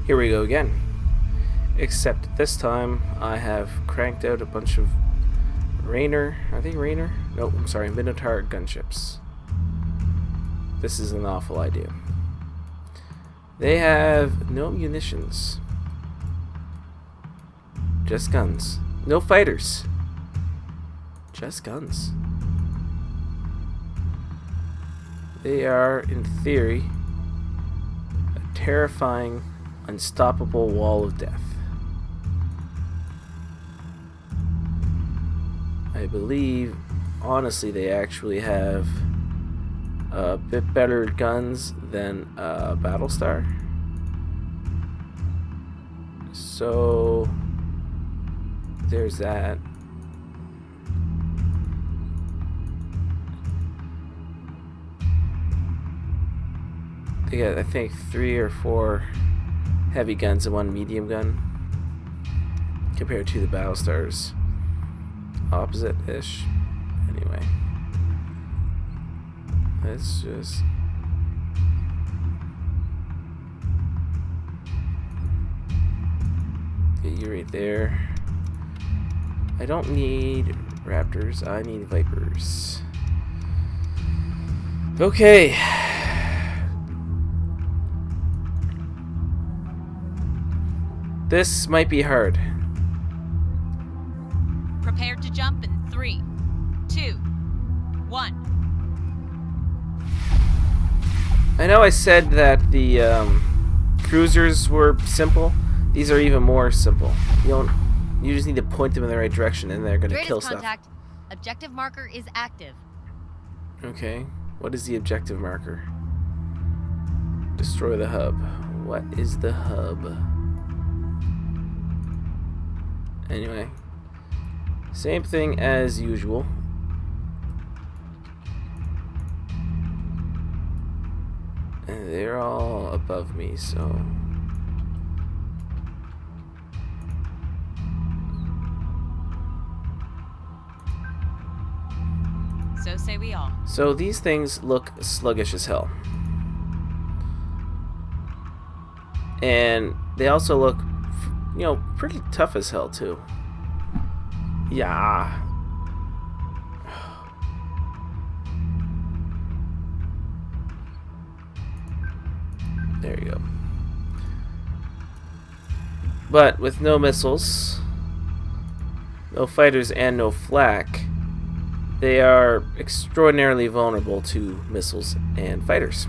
Here we go again. Except this time I have cranked out a bunch of Nope, I'm sorry, Minotar Gunships. This is an awful idea. They have no munitions. Just guns. No fighters. Just guns. They are, in theory, a terrifying, unstoppable wall of death. I believe, honestly, they actually have a bit better guns than Battlestar. So, there's that. They got, I think, 3 or 4 heavy guns and 1 medium gun, compared to the Battlestar's opposite-ish. Anyway, let's just get you right there. I don't need Raptors, I need Vipers. Okay. This might be hard. Prepare to jump in 3, 2, 1. I know I said that the cruisers were simple. These are even more simple. You just need to point them in the right direction and they're gonna kill contact. stuff. Objective marker is active. Okay. What is the objective marker? Destroy the hub. What is the hub? Anyway. Same thing as usual. And they're all above me, so... So say we all. So these things look sluggish as hell. And they also look, pretty tough as hell too. Yeah. There you go. But with no missiles, no fighters, and no flak, they are extraordinarily vulnerable to missiles and fighters.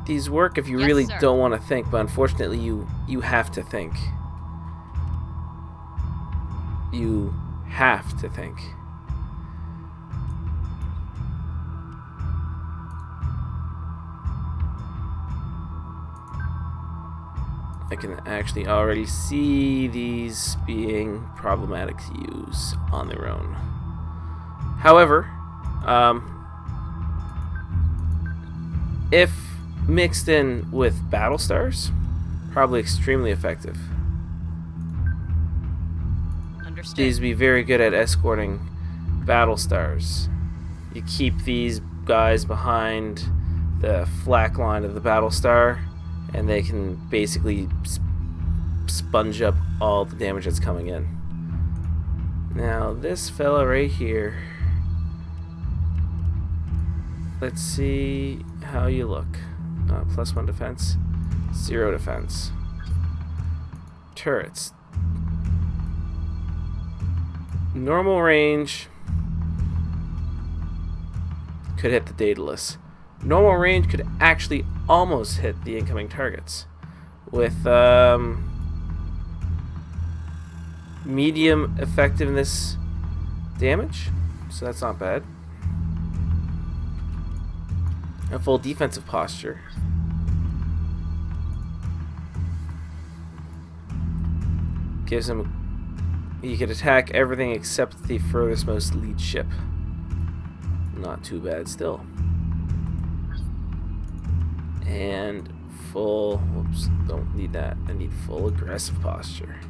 These work if you really don't want to think, but unfortunately you have to think. You have to think. I can actually already see these being problematic to use on their own. However, if mixed in with Battlestars, probably extremely effective. Understood. These would be very good at escorting Battlestars. You keep these guys behind the flak line of the Battlestar, and they can basically sponge up all the damage that's coming in. Now, this fella right here, let's see how you look. +1 defense, 0 defense. Turrets. Normal range could hit the Daedalus. Normal range could actually almost hit the incoming targets. With medium effectiveness damage, so that's not bad. A full defensive posture. Gives him... He could attack everything except the furthest most lead ship. Not too bad still. And full... Whoops, don't need that. I need full aggressive posture.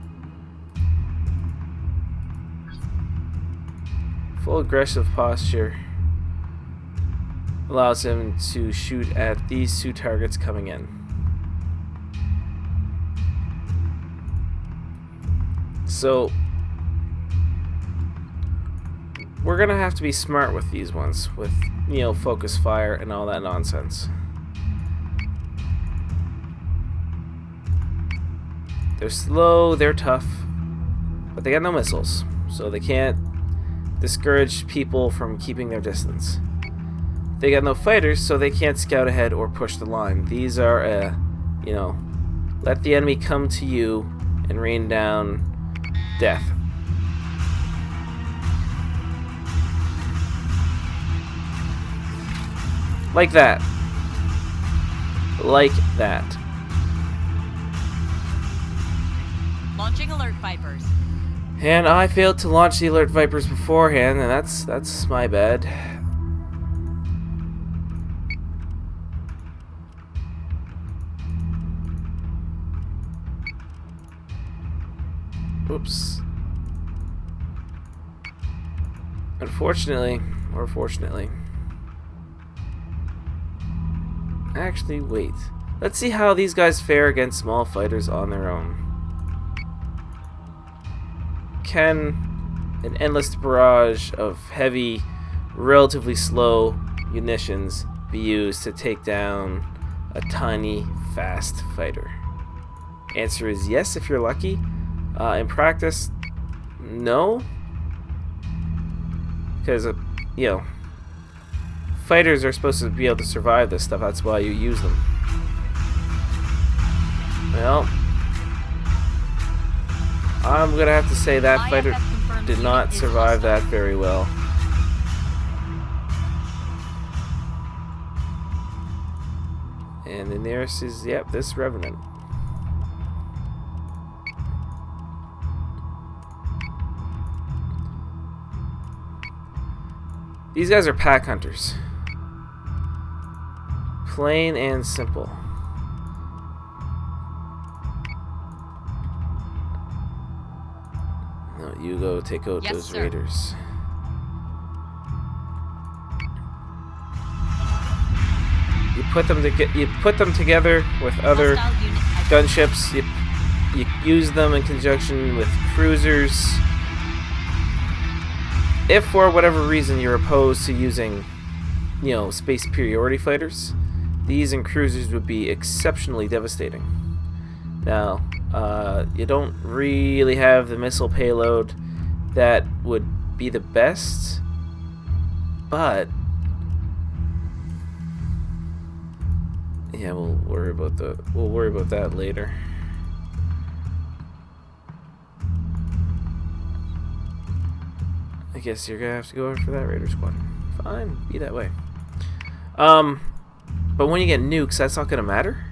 Full aggressive posture allows him to shoot at these two targets coming in. So we're gonna have to be smart with these ones, with, you know, focus fire and all that nonsense. They're slow, they're tough, but they got no missiles, so they can't discourage people from keeping their distance. They got no fighters, so they can't scout ahead or push the line. These are, you know, let the enemy come to you and rain down death. Like that. Like that. Launching alert Vipers. And I failed to launch the alert Vipers beforehand, and that's my bad. Oops. Unfortunately, or fortunately. Actually, wait. Let's see how these guys fare against small fighters on their own. Can an endless barrage of heavy, relatively slow munitions be used to take down a tiny, fast fighter? Answer is yes if you're lucky. In practice, no. Because, you know, fighters are supposed to be able to survive this stuff. That's why you use them. Well, I'm gonna have to say that fighter did not survive that very well. And the nearest is, yep, this Revenant. These guys are pack hunters. Plain and simple. No, you go take out Yes, those sir. raiders. You put them together with other Hostile unit gunships. You use them in conjunction with cruisers. If for whatever reason you're opposed to using, you know, space superiority fighters, these and cruisers would be exceptionally devastating. Now, you don't really have the missile payload that would be the best, but yeah, we'll worry about that later. I guess you're gonna have to go in for that Raider squad. Fine, be that way. But when you get nukes, that's not gonna matter.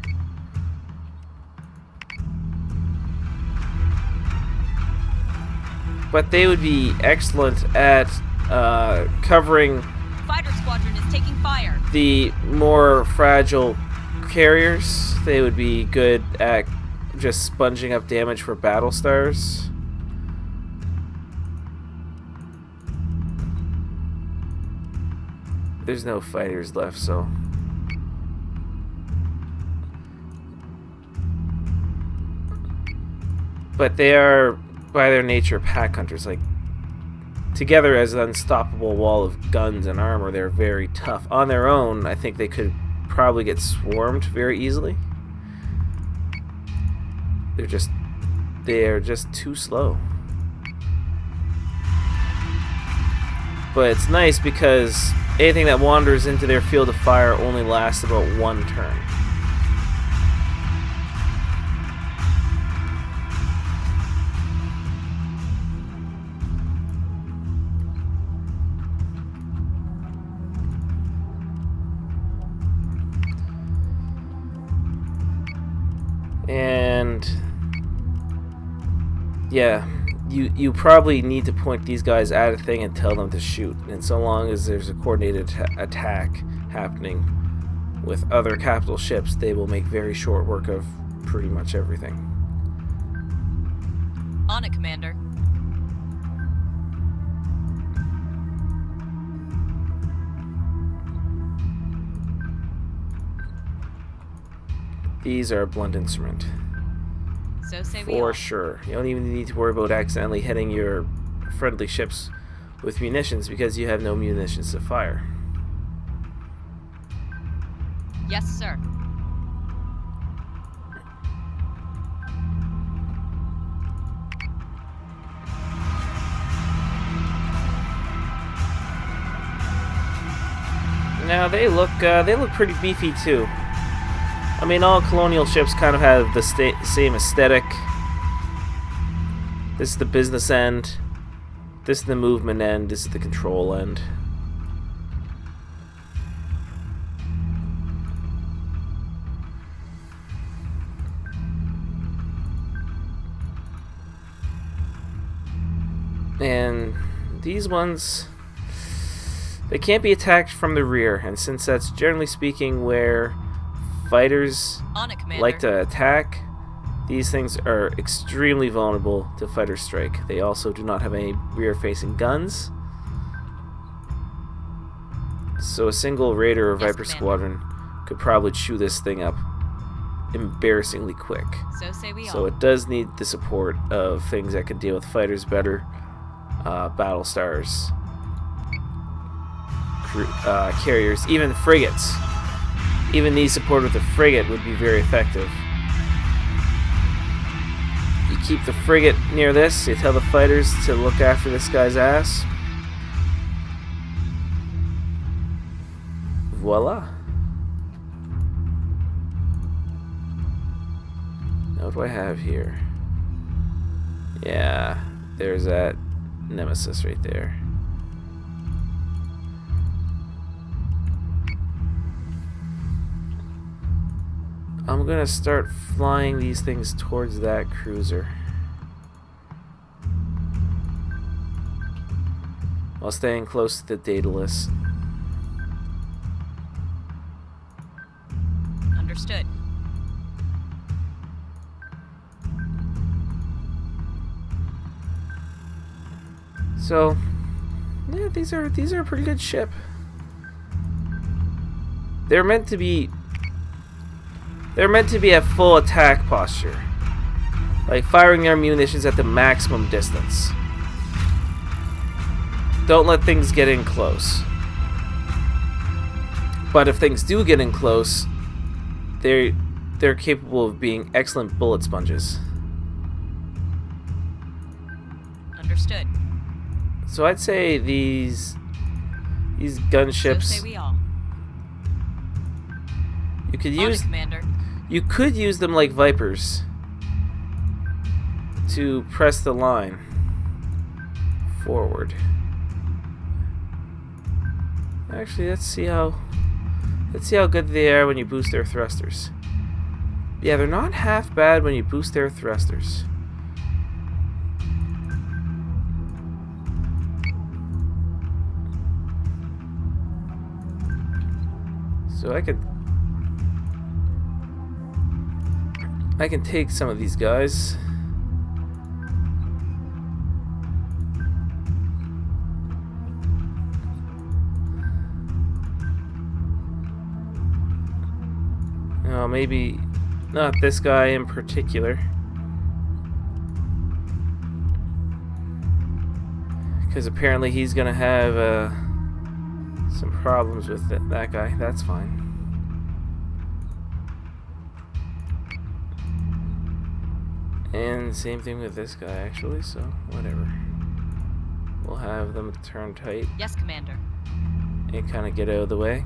But they would be excellent at covering fighter squadron is taking fire. the more fragile carriers. They would be good at just sponging up damage for Battlestars. There's no fighters left, so but they are by their nature pack hunters. Like, together as an unstoppable wall of guns and armor, they're very tough. On their own, I think they could probably get swarmed very easily. They are just too slow. But it's nice because anything that wanders into their field of fire only lasts about one turn. And yeah, you probably need to point these guys at a thing and tell them to shoot. And so long as there's a coordinated attack happening with other capital ships, they will make very short work of pretty much everything. On it, Commander. these are a blunt instrument. So say we For all. sure. You don't even need to worry about accidentally hitting your friendly ships with munitions because you have no munitions to fire. Yes, sir. Now they look pretty beefy too. I mean, all colonial ships kind of have the same aesthetic. This is the business end. This is the movement end. This is the control end. And these ones, they can't be attacked from the rear, and since that's generally speaking where fighters On it, Commander. like to attack, these things are extremely vulnerable to fighter strike. They also do not have any rear-facing guns, so a single Raider or Yes, Viper Commander. squadron could probably chew this thing up embarrassingly quick. So say we So all. it does need the support of things that can deal with fighters better. Battlestars, carriers, even frigates. Even these support with a frigate would be very effective. You keep the frigate near this, you tell the fighters to look after this guy's ass. Voila. Now what do I have here? Yeah, there's that Nemesis right there. I'm gonna start flying these things towards that cruiser. While staying close to the Daedalus. Understood. So, yeah, these are a pretty good ship. They're meant to be at full attack posture. Like firing their munitions at the maximum distance. Don't let things get in close. But if things do get in close, they're capable of being excellent bullet sponges. Understood. So I'd say these gunships, So say we all. you could On it, use Commander. you could use them like Vipers to press the line forward. Actually, let's see how good they are when you boost their thrusters. Yeah, they're not half bad when you boost their thrusters. So I can take some of these guys. Oh, maybe not this guy in particular. Because apparently he's gonna have some problems with that guy. That's fine. And same thing with this guy, actually, so whatever. We'll have them turn tight Yes, Commander. and kind of get out of the way.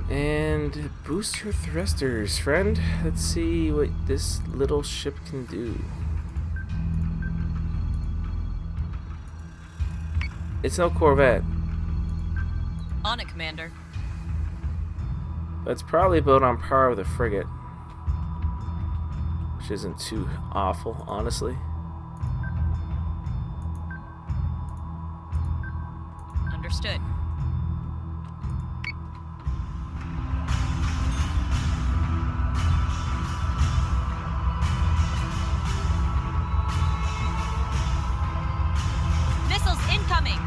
And boost your thrusters, friend. Let's see what this little ship can do. It's no Corvette, On it, Commander. but it's probably about on par with a frigate. Which which isn't too awful, honestly. Understood. Missiles incoming!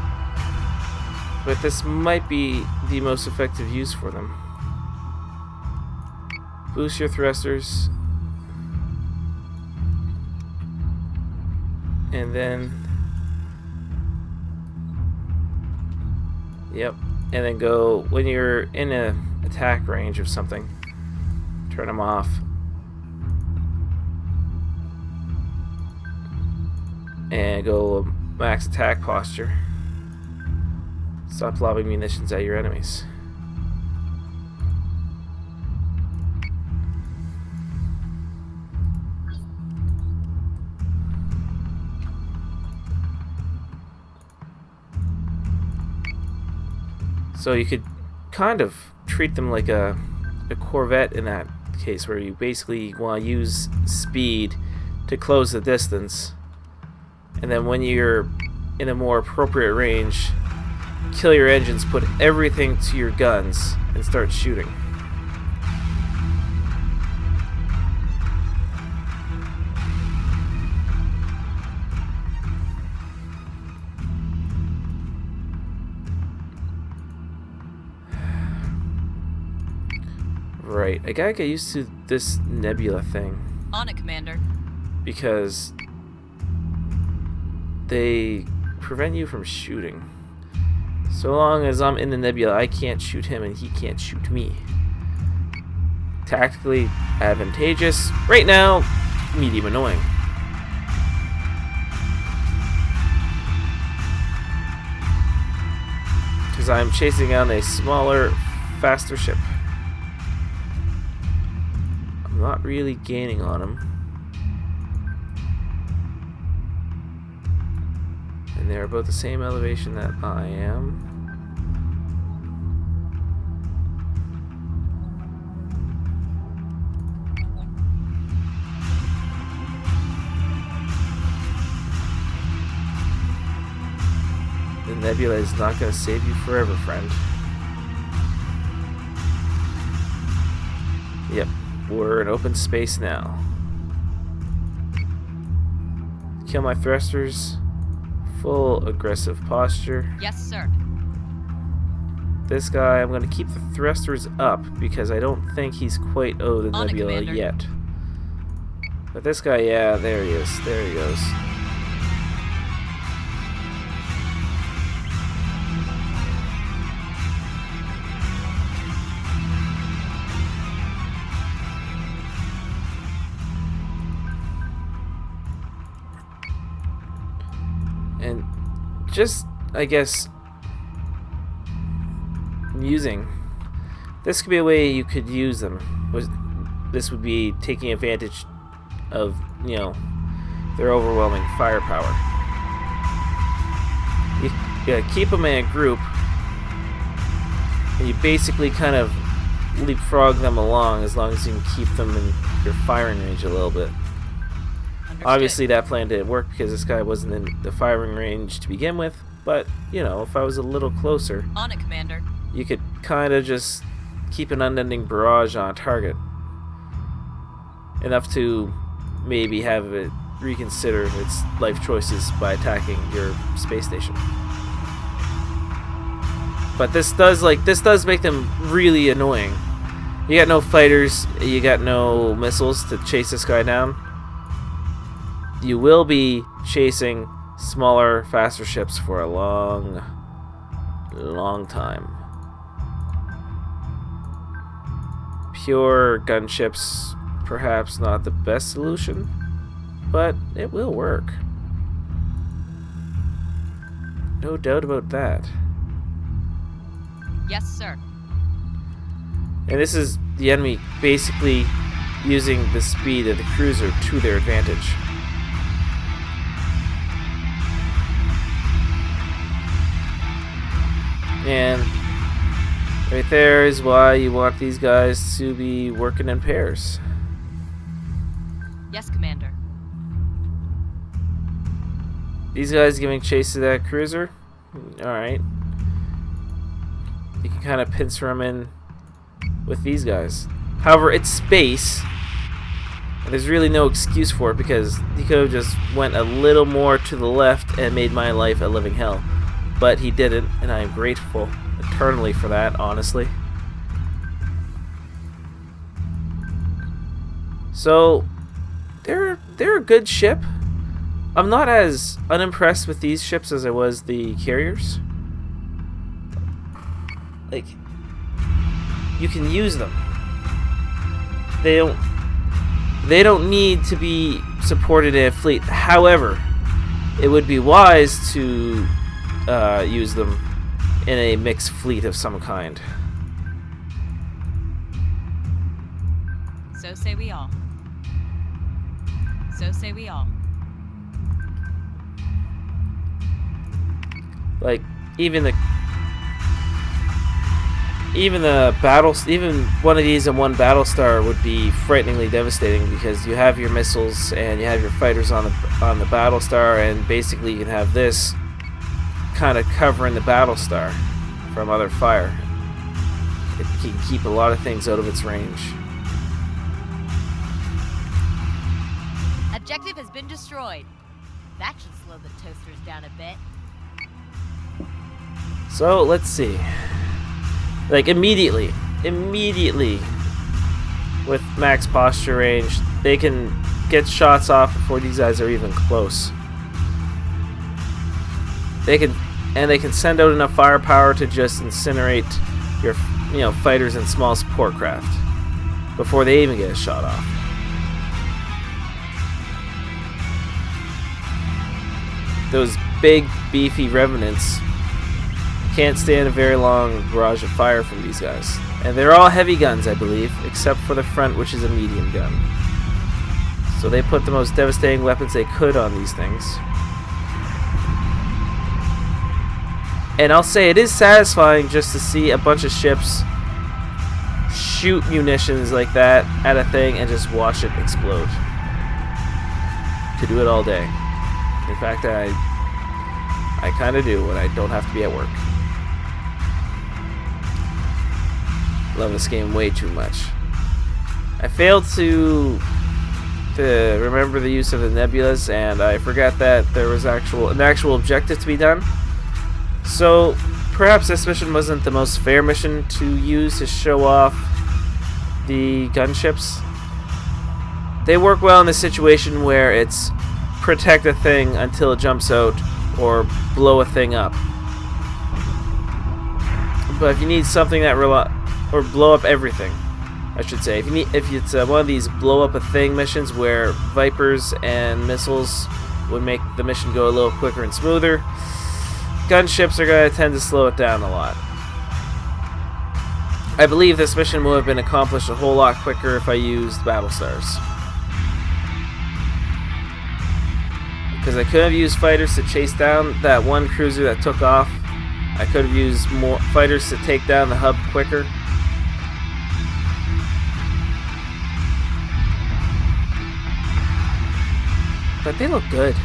But this might be the most effective use for them. Boost your thrusters. And then... Yep. And then go, when you're in a attack range of something, turn them off. And go max attack posture. Stop lobbing munitions at your enemies. So you could kind of treat them like a Corvette in that case, where you basically want to use speed to close the distance, and then when you're in a more appropriate range, kill your engines, put everything to your guns, and start shooting. Right, I gotta get used to this nebula thing. On it, Commander. Because they prevent you from shooting. So long as I'm in the nebula, I can't shoot him and he can't shoot me. Tactically advantageous. Right now, medium annoying. Because I'm chasing down a smaller, faster ship. I'm not really gaining on him. And they're about the same elevation that I am. The nebula is not going to save you forever, friend. Yep, we're in open space now. Kill my thrusters. Full aggressive posture. Yes, sir. This guy, I'm going to keep the thrusters up because I don't think he's quite the On nebula it, Commander. yet. But this guy, yeah, there he is. There he goes. And just, I guess, using this could be a way you could use them. This would be taking advantage of, you know, their overwhelming firepower. You keep them in a group, and you basically kind of leapfrog them along as long as you can keep them in your firing range a little bit. Understood. Obviously that plan didn't work because this guy wasn't in the firing range to begin with, but, you know, if I was a little closer, On it, Commander. you could kind of just keep an unending barrage on a target. Enough to maybe have it reconsider its life choices by attacking your space station. But this does make them really annoying. You got no fighters, you got no missiles to chase this guy down. You will be chasing smaller, faster ships for a long, long time. Pure gunships, perhaps not the best solution, but it will work. No doubt about that. Yes, sir. And this is the enemy basically using the speed of the cruiser to their advantage. And right there is why you want these guys to be working in pairs. Yes, Commander. These guys giving chase to that cruiser? Alright. You can kind of pincer them in with these guys. However, it's space. And there's really no excuse for it because he could have just went a little more to the left and made my life a living hell. But he didn't, and I am grateful eternally for that, honestly. So, they're a good ship. I'm not as unimpressed with these ships as I was the carriers. Like, you can use them. They don't need to be supported in a fleet. However, it would be wise to use them in a mixed fleet of some kind. So say we all. So say we all. Like even one of these in one Battlestar would be frighteningly devastating because you have your missiles and you have your fighters on the Battlestar, and basically you can have this kind of covering the Battlestar from other fire. It can keep a lot of things out of its range. Objective has been destroyed. That should slow the toasters down a bit. So let's see. Like immediately with max posture range, they can get shots off before these guys are even close. They can send out enough firepower to just incinerate your fighters and small support craft before they even get a shot off. Those big beefy revenants can't stand a very long barrage of fire from these guys. And they're all heavy guns, I believe, except for the front, which is a medium gun. So they put the most devastating weapons they could on these things. And I'll say it is satisfying just to see a bunch of ships shoot munitions like that at a thing and just watch it explode. Could do it all day. In fact, I kind of do when I don't have to be at work. Love this game way too much. I failed to remember the use of the nebulas, and I forgot that there was an actual objective to be done. So perhaps this mission wasn't the most fair mission to use to show off the gunships. They work well in a situation where it's protect a thing until it jumps out or blow a thing up. But if you need something that or blow up everything, I should say. If it's one of these blow up a thing missions where Vipers and missiles would make the mission go a little quicker and smoother, gunships are going to tend to slow it down a lot. I believe this mission would have been accomplished a whole lot quicker if I used Battlestars. Because I could have used fighters to chase down that one cruiser that took off. I could have used more fighters to take down the hub quicker. But they look good.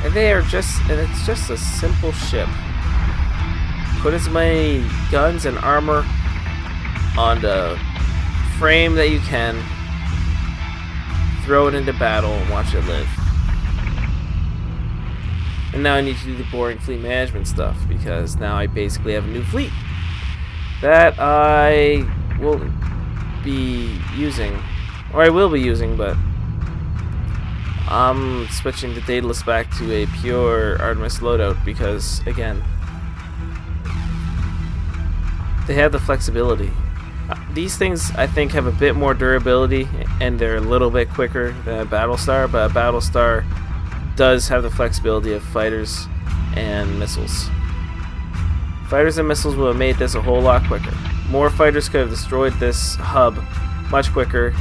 And it's just a simple ship. Put as many guns and armor on the frame that you can. Throw it into battle and watch it live. And now I need to do the boring fleet management stuff, because now I basically have a new fleet that I won't be using, or I will be using, but I'm switching the Daedalus back to a pure Artemis loadout because, again, they have the flexibility. These things, I think, have a bit more durability, and they're a little bit quicker than a Battlestar, but a Battlestar does have the flexibility of fighters and missiles. Fighters and missiles would have made this a whole lot quicker. More fighters could have destroyed this hub much quicker,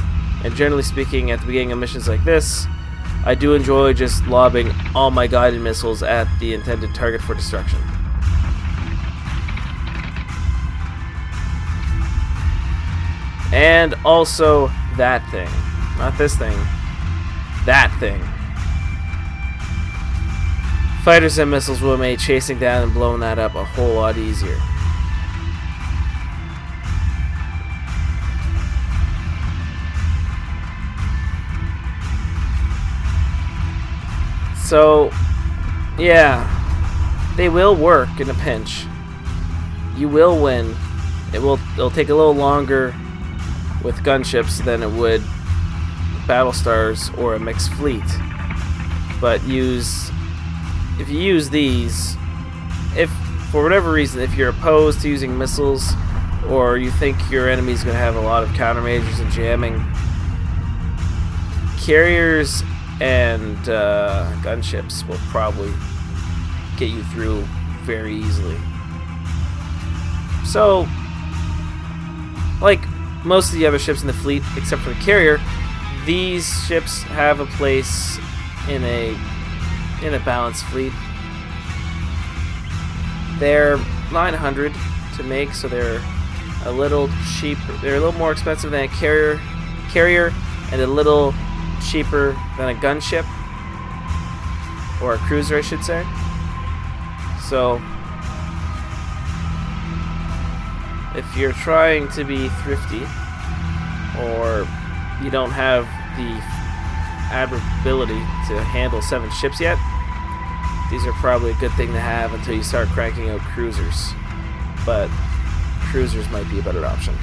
and generally speaking, at the beginning of missions like this, I do enjoy just lobbing all my guided missiles at the intended target for destruction. And also that thing. Not this thing. That thing. Fighters and missiles will make chasing down and blowing that up a whole lot easier. So, yeah, they will work in a pinch. You will win. It'll take a little longer with gunships than it would Battlestars or a mixed fleet. But if you use these, if for whatever reason, if you're opposed to using missiles, or you think your enemy's going to have a lot of countermeasures and jamming, carriers and gunships will probably get you through very easily. So, like most of the other ships in the fleet, except for the carrier, these ships have a place in a balanced fleet. They're 900 to make, so they're a little cheaper. They're a little more expensive than a carrier, and a little cheaper than a gunship, or a cruiser, I should say. So, if you're trying to be thrifty, or you don't have the ability to handle 7 ships yet, these are probably a good thing to have until you start cranking out cruisers. But cruisers might be a better option.